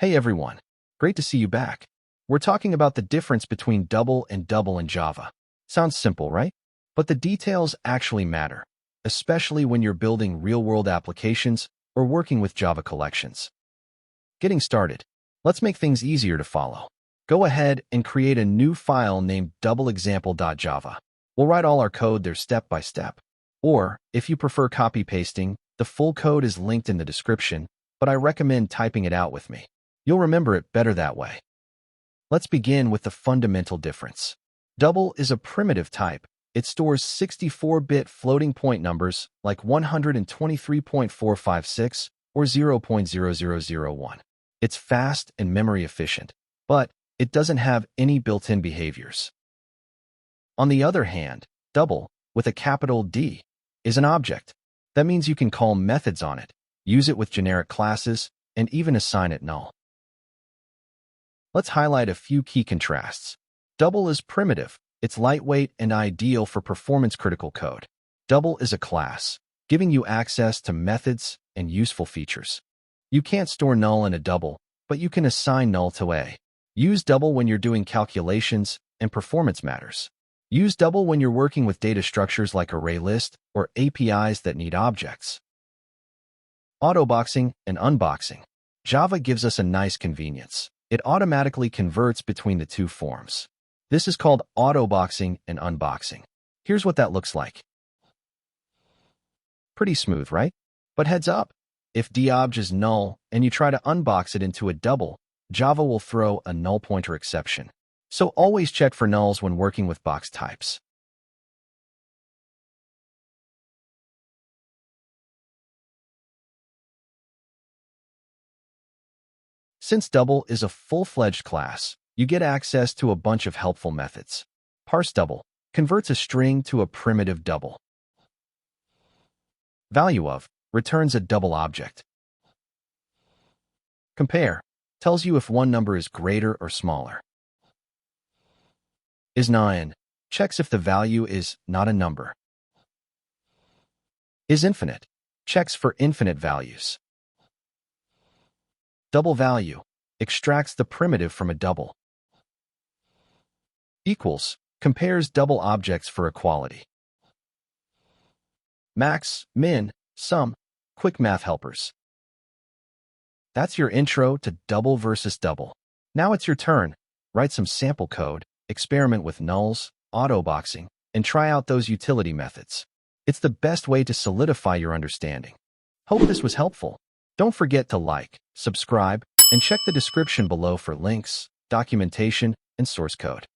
Hey everyone, great to see you back. We're talking about the difference between double in Java. Sounds simple, right? But the details actually matter, especially when you're building real-world applications or working with Java collections. Getting started, let's make things easier to follow. Go ahead and create a new file named doubleexample.java. We'll write all our code there step by step. Or, if you prefer copy-pasting, the full code is linked in the description, but I recommend typing it out with me. You'll remember it better that way. Let's begin with the fundamental difference. Double is a primitive type. It stores 64-bit floating point numbers like 123.456 or 0.0001. It's fast and memory efficient, but it doesn't have any built-in behaviors. On the other hand, double, with a capital D, is an object. That means you can call methods on it, use it with generic classes, and even assign it null. Let's highlight a few key contrasts. Double is primitive. It's lightweight and ideal for performance-critical code. Double is a class, giving you access to methods and useful features. You can't store null in a double, but you can assign null to a. Use double when you're doing calculations and performance matters. Use double when you're working with data structures like ArrayList or APIs that need objects. Autoboxing and unboxing. Java gives us a nice convenience. It automatically converts between the two forms. This is called autoboxing and unboxing. Here's what that looks like. Pretty smooth, right? But heads up, if dobj is null and you try to unbox it into a double, Java will throw a null pointer exception. So always check for nulls when working with box types. Since double is a full-fledged class, you get access to a bunch of helpful methods. parseDouble converts a string to a primitive double. valueOf returns a double object. Compare tells you if one number is greater or smaller. isNaN checks if the value is not a number. isInfinite checks for infinite values. Double value extracts the primitive from a double. Equals compares double objects for equality. Max, min, sum, quick math helpers. That's your intro to double versus double. Now it's your turn. Write some sample code, experiment with nulls, autoboxing, and try out those utility methods. It's the best way to solidify your understanding. Hope this was helpful. Don't forget to like, subscribe, and check the description below for links, documentation, and source code.